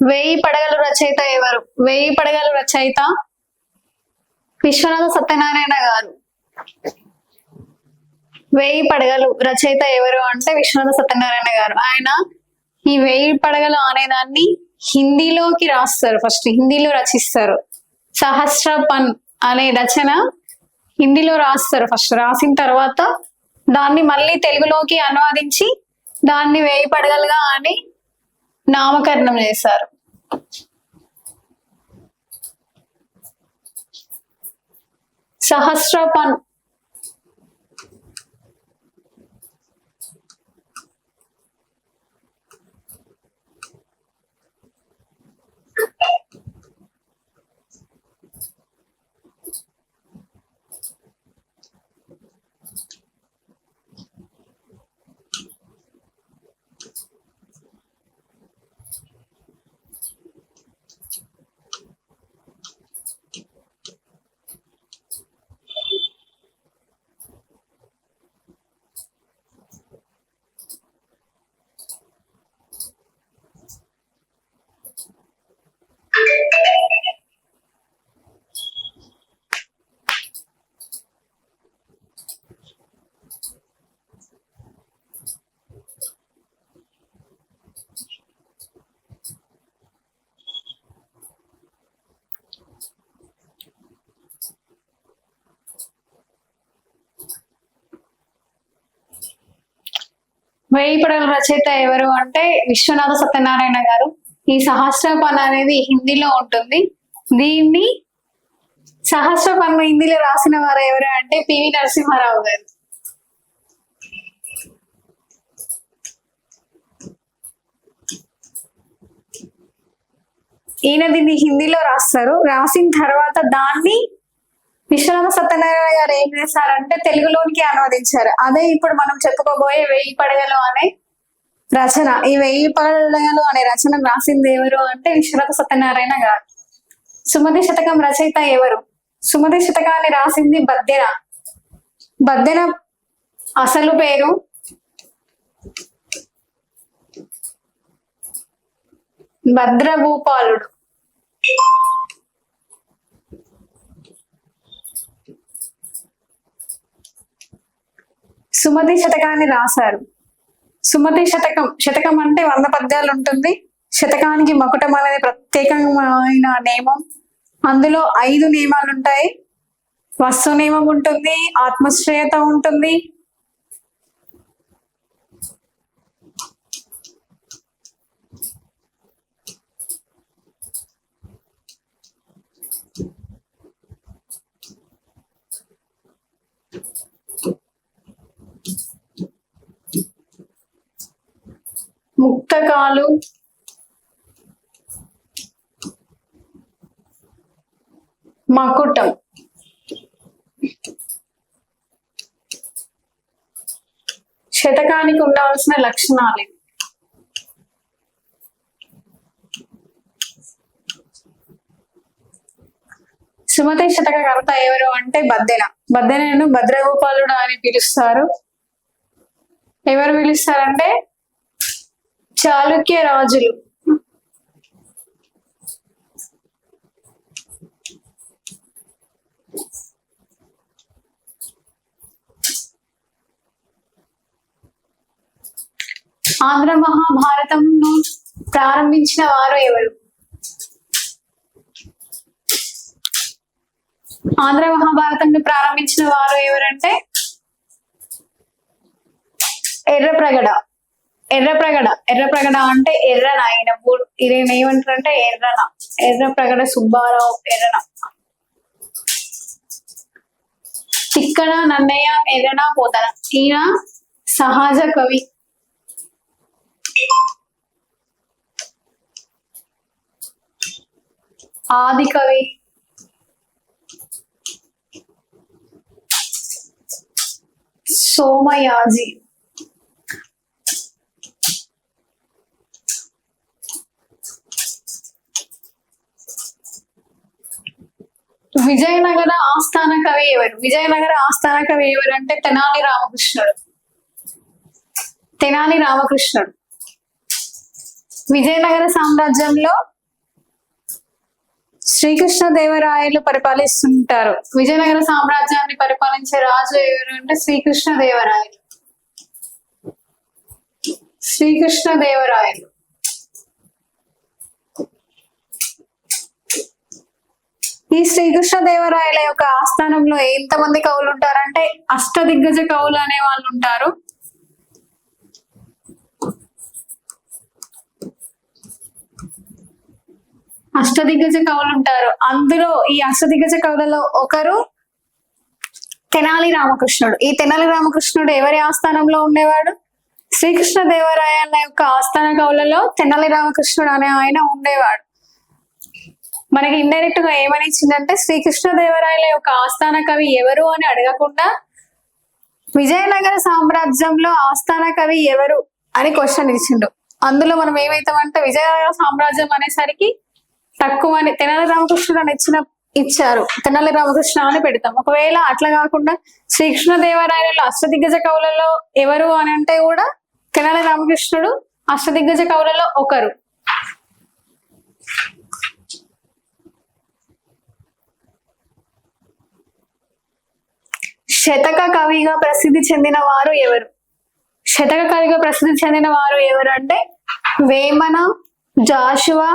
వేయి పడగలు రచయిత ఎవరు? వేయి పడగలు రచయిత విశ్వనాథ సత్యనారాయణ గారు. వేయి పడగలు రచయిత ఎవరు అంటే విశ్వనాథ సత్యనారాయణ గారు. ఆయన ఈ వేయి పడగలు అనేదాన్ని హిందీలోకి రాస్తారు, ఫస్ట్ హిందీలో రచిస్తారు. సహస్ర పన్ అనే రచన హిందీలో రాస్తారు ఫస్ట్, రాసిన తర్వాత దాన్ని మళ్ళీ తెలుగులోకి అనువాదించి దాన్ని వేయి పడగలుగా అని నామకరణం చేశారు. సహస్ర పన్ వేయి పడగల రచయిత ఎవరు అంటే విశ్వనాథ సత్యనారాయణ గారు. ఈ సహస్రపన్ అనేది హిందీలో ఉంటుంది. దీన్ని సహస్రపన్ హిందీలో రాసిన వారు ఎవరు అంటే పివి నరసింహారావు గారు. ఈయన దీన్ని హిందీలో రాస్తారు. రాసిన తర్వాత దాన్ని విశ్వనాథ సత్యనారాయణ గారు ఏం చేశారంటే తెలుగులోనికి అనువదించారు. అదే ఇప్పుడు మనం చెప్పుకోబోయే వేయి పడగలు అనే రచన. ఈ వేయి పడగలు అనే రచన రాసింది ఎవరు అంటే విశ్వనాథ సత్యనారాయణ గారు. సుమతి శతకం రచయిత ఎవరు? సుమతి శతకాన్ని రాసింది బద్దెన. బద్దెన అసలు పేరు భద్రభూపాలుడు. సుమతి శతకాన్ని రాశారు. సుమతి శతకం, శతకం అంటే 100 పద్యాలు ఉంటుంది. శతకానికి మకుటం అనేది ప్రత్యేకమైన నియమం. అందులో 5 నియమాలు ఉంటాయి. వస్తు నియమం ఉంటుంది, ఆత్మశ్రేయత ఉంటుంది, ముక్తకాలు, మకుటం. శతకానికి ఉండాల్సిన లక్షణాలు. సుమతి శతక కర్త ఎవరు అంటే బద్దెన. బద్దెనను భద్రగోపాలుడు అని పిలుస్తారు. ఎవరు పిలుస్తారంటే చాళుక్య రాజులు. ఆంధ్ర మహాభారతంను ప్రారంభించిన వారు ఎవరు? ఆంధ్ర మహాభారతంను ప్రారంభించిన వారు ఎవరంటే ఎర్రప్రగడ. ఎర్రప్రగడ, ఎర్రప్రగడ అంటే ఎర్రన. ఈయన ఏమంటారంటే ఎర్రన, ఎర్రప్రగడ సుబ్బారావు ఎర్రన. తిక్కన నన్నయ్య ఎర్రన పోతన. ఈయన సహజ కవి. ఆది కవి, సోమయాజి. విజయనగర ఆస్థాన కవి ఎవరు? విజయనగర ఆస్థాన కవి ఎవరు అంటే తెనాలి రామకృష్ణుడు. తెనాలి రామకృష్ణుడు. విజయనగర సామ్రాజ్యంలో శ్రీకృష్ణదేవరాయలు పరిపాలిస్తుంటారు. విజయనగర సామ్రాజ్యాన్ని పరిపాలించే రాజు ఎవరు అంటే శ్రీకృష్ణదేవరాయలు. శ్రీకృష్ణదేవరాయలు. ఈ శ్రీకృష్ణదేవరాయల యొక్క ఆస్థానంలో ఎంతమంది కవులు ఉంటారంటే అష్టదిగ్గజ కవులు అనే వాళ్ళు ఉంటారు. అష్టదిగ్గజ కవులు ఉంటారు. అందులో ఈ అష్టదిగ్గజ కవులలో ఒకరు తెనాలి రామకృష్ణుడు. ఈ తెనాలి రామకృష్ణుడు ఎవరి ఆస్థానంలో ఉండేవాడు? శ్రీకృష్ణదేవరాయల యొక్క ఆస్థాన కవులలో తెనాలి రామకృష్ణుడు అనే ఆయన ఉండేవాడు. మనకి ఇండైరెక్ట్ గా ఏమని ఇచ్చిందంటే శ్రీకృష్ణదేవరాయల యొక్క ఆస్థాన కవి ఎవరు అని అడగకుండా విజయనగర సామ్రాజ్యంలో ఆస్థాన కవి ఎవరు అని క్వశ్చన్ ఇచ్చిండు. అందులో మనం ఏమైతామంటే విజయనగర సామ్రాజ్యం అనేసరికి తక్కువ అని తెనాలి రామకృష్ణుడు అని ఇచ్చారు, తెనాలి రామకృష్ణ అని పెడతాం. ఒకవేళ అట్లా కాకుండా శ్రీకృష్ణదేవరాయలలో అష్టదిగ్గజ కవులలో ఎవరు అని అంటే కూడా తెనాలి రామకృష్ణుడు అష్టదిగ్గజ కవులలో ఒకరు. శతక కవిగా ప్రసిద్ధి చెందిన వారు ఎవరు? శతక కవిగా ప్రసిద్ధి చెందిన వారు ఎవరు అంటే వేమన, జాషువా,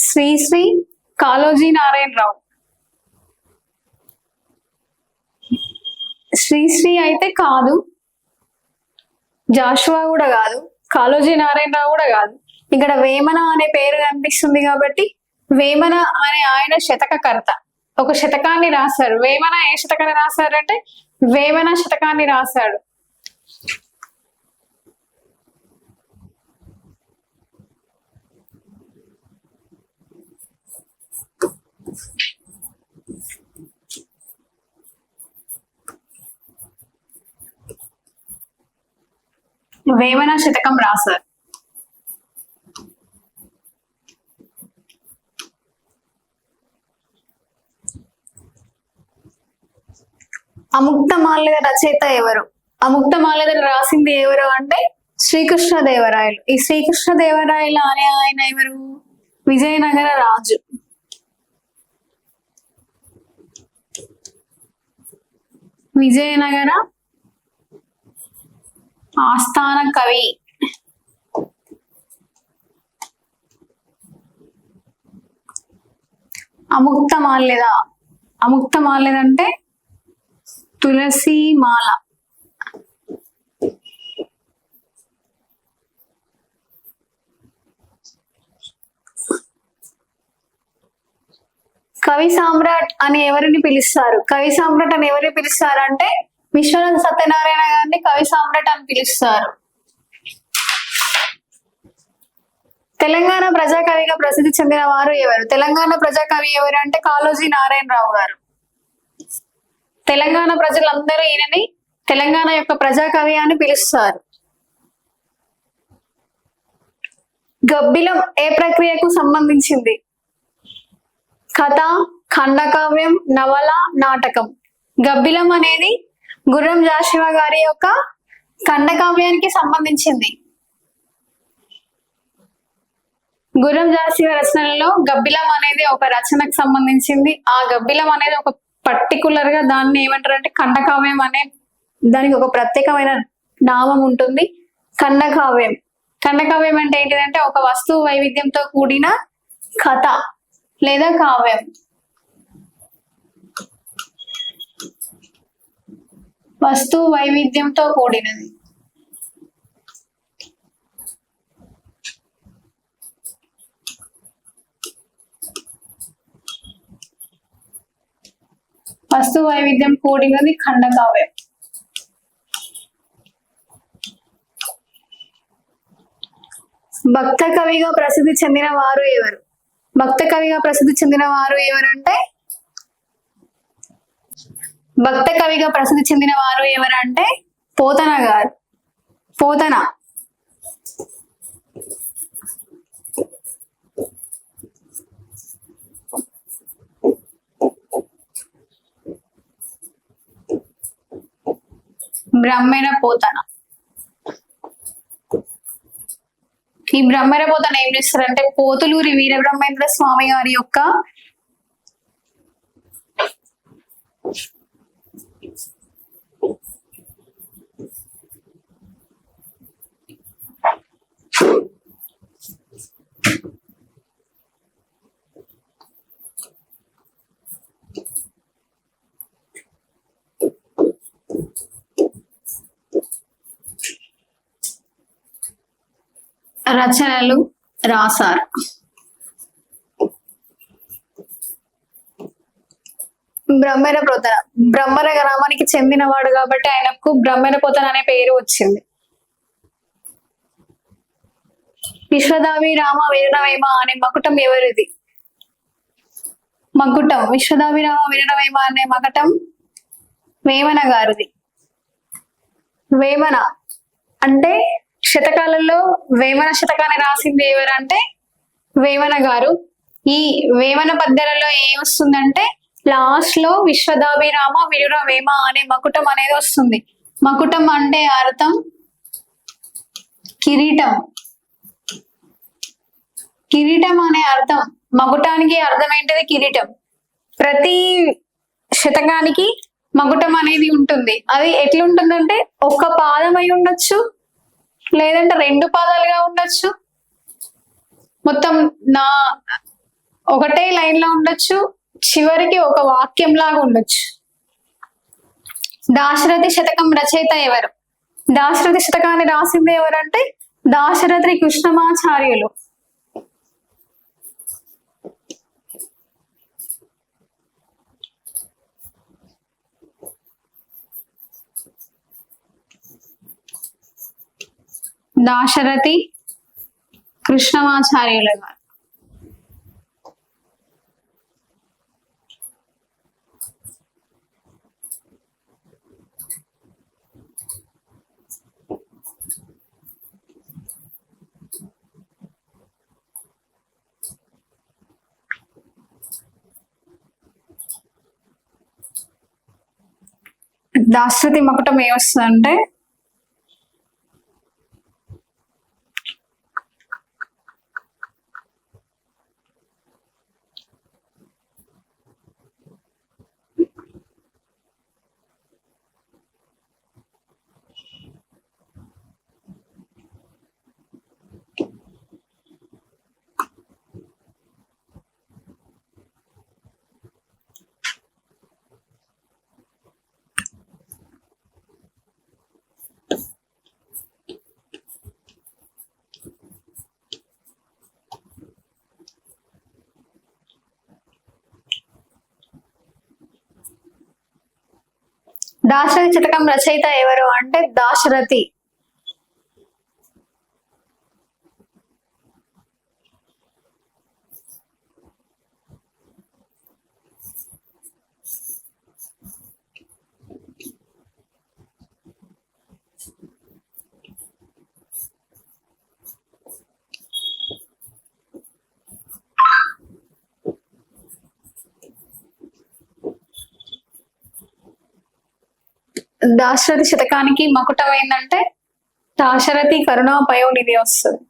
శ్రీశ్రీ, కాళోజీ నారాయణరావు. శ్రీశ్రీ అయితే కాదు, జాషువా కూడా కాదు, కాళోజీ నారాయణరావు కూడా కాదు. ఇక్కడ వేమన అనే పేరు కనిపిస్తుంది కాబట్టి వేమన అనే ఆయన శతకకర్త, ఒక శతకాన్ని రాశారు. వేమన ఏ శతకాన్ని రాశారంటే వేమన శతకాన్ని రాశాడు. వేమన శతకం రాశారు. అముక్త మాల్యద రచయిత ఎవరు? అముక్త మాల్యద రాసింది ఎవరు అంటే శ్రీకృష్ణదేవరాయలు. ఈ శ్రీకృష్ణదేవరాయలు అనే ఆయన ఎవరు? విజయనగర రాజు. విజయనగర ఆస్థాన కవి. అముక్త మాల్యద. అముక్త మాల్యద అంటే తులసి మాల. కవి సామ్రాట్ అని ఎవరిని పిలుస్తారు? కవి సామ్రాట్ అని ఎవరిని పిలుస్తారు అంటే విశ్వనాథ సత్యనారాయణ గారిని కవి సామ్రాట్ అని పిలుస్తారు. తెలంగాణ ప్రజాకవిగా ప్రసిద్ధి చెందిన వారు ఎవరు? తెలంగాణ ప్రజాకవి ఎవరు అంటే కాళోజీ నారాయణరావు గారు. తెలంగాణ ప్రజలందరూ ఈయనని తెలంగాణ యొక్క ప్రజాకవి అని పిలుస్తారు. గబ్బిలం ఏ ప్రక్రియకు సంబంధించింది? కథ, ఖండకావ్యం, నవల, నాటకం. గబ్బిలం అనేది గుర్రం జాషువా గారి యొక్క ఖండకావ్యానికి సంబంధించింది. గుర్రం జాషువా రచనలలో గబ్బిలం అనేది ఒక రచనకు సంబంధించింది. ఆ గబ్బిలం అనేది ఒక పర్టికులర్ గా దాన్ని ఏమంటారు అంటే ఖండకావ్యం అనే దానికి ఒక ప్రత్యేకమైన నామం ఉంటుంది. ఖండకావ్యం. ఖండకావ్యం అంటే ఏంటిదంటే ఒక వస్తువు వైవిధ్యంతో కూడిన కథ లేదా కావ్యం. వస్తువు వైవిధ్యంతో కూడినది. వస్తు వైవిధ్యం కూడినది ఖండకావ్యం. భక్త కవిగా ప్రసిద్ధి చెందిన వారు ఎవరు? భక్త కవిగా ప్రసిద్ధి చెందిన వారు ఎవరంటే భక్త కవిగా ప్రసిద్ధి చెందిన వారు ఎవరంటే పోతన గారు. పోతన. బ్రహ్మణ పోతన. ఈ బ్రహ్మర పోతన ఏం చేస్తారంటే పోతులూరి వీరబ్రహ్మేంద్ర స్వామి గారి యొక్క రచనలు రాశారు. బ్రహ్మర పోతన బ్రహ్మర గ్రామానికి చెందినవాడు కాబట్టి ఆయనకు బ్రహ్మర పోతన అనే పేరు వచ్చింది. విశ్వదాభిరామ వీరవేమ అనే మకుటం ఎవరిది? మకుటం విశ్వదాభిరామ వీరవేమ అనే మకుటం వేమన గారిది. వేమన అంటే శతకాలలో వేమన శతకాన్ని రాసింది ఎవరంటే వేమన గారు. ఈ వేమన పద్యాలలో ఏమొస్తుందంటే లాస్ట్ లో విశ్వదాభిరామ వీరవేమ అనే మకుటం అనేది వస్తుంది. మకుటం అంటే అర్థం కిరీటం. కిరీటం అనే అర్థం, మకుటానికి అర్థం ఏంటిది? కిరీటం. ప్రతి శతకానికి మకుటం అనేది ఉంటుంది. అది ఎట్లుంటుందంటే ఒక పాదం అయి ఉండొచ్చు, లేదంటే 2 పాదాలుగా ఉండొచ్చు, మొత్తం ఒకటే లైన్ లో ఉండొచ్చు, చివరికి ఒక వాక్యం లాగా ఉండొచ్చు. దాశరథి శతకం రచయిత ఎవరు? దాశరథి శతకాన్ని రాసింది ఎవరంటే దాశరథి కృష్ణమాచార్యులు. దాశరథి కృష్ణమాచార్యులు గారు. దాశరథి మకుటం ఏమొస్తుందంటే దాశరథి శతకం రచయిత ఎవరు అంటే దాశరథి. దాశరథి శతకానికి మకుటం ఏంటంటే దాశరథి కరుణా పయోనిధి వస్తుంది.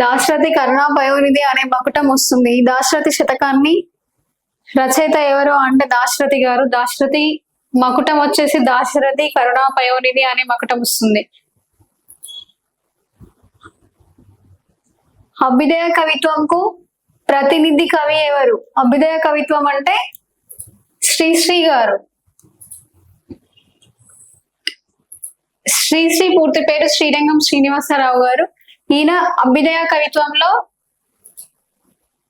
దాశరథి కరుణా పయోనిధి అనే మకుటం వస్తుంది. ఈ దాశరథి శతకాన్ని రచయిత ఎవరు అంటే దాశరథి గారు. దాశరథి మకుటం వచ్చేసి దాశరథి కరుణా పయోనిధి అనే మకుటం వస్తుంది. అభ్యుదయ కవిత్వంకు ప్రతినిధి కవి ఎవరు? అభ్యుదయ కవిత్వం అంటే శ్రీశ్రీ గారు. శ్రీశ్రీ పూర్తి పేరు శ్రీరంగం శ్రీనివాసరావు గారు. ఈయన అభ్యుదయ కవిత్వంలో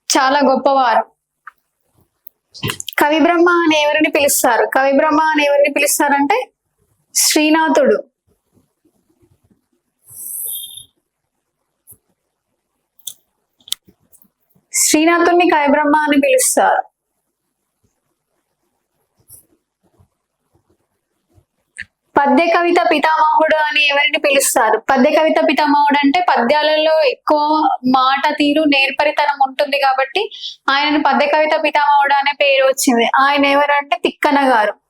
చాలా గొప్పవారు. కవి బ్రహ్మ అని ఎవరిని పిలుస్తారు? కవి బ్రహ్మ అని ఎవరిని పిలుస్తారంటే శ్రీనాథుడు. శ్రీనాథుని కవిబ్రహ్మ అని పిలుస్తారు. పద్య కవిత పితామహుడు అని ఎవరిని పిలుస్తారు? పద్య కవిత పితామహుడు అంటే పద్యాలలో ఎక్కువ మాట తీరు నేర్పరితనం ఉంటుంది కాబట్టి ఆయనను పద్య కవిత పితామహుడు అనే పేరు వచ్చింది. ఆయన ఎవరంటే తిక్కన గారు.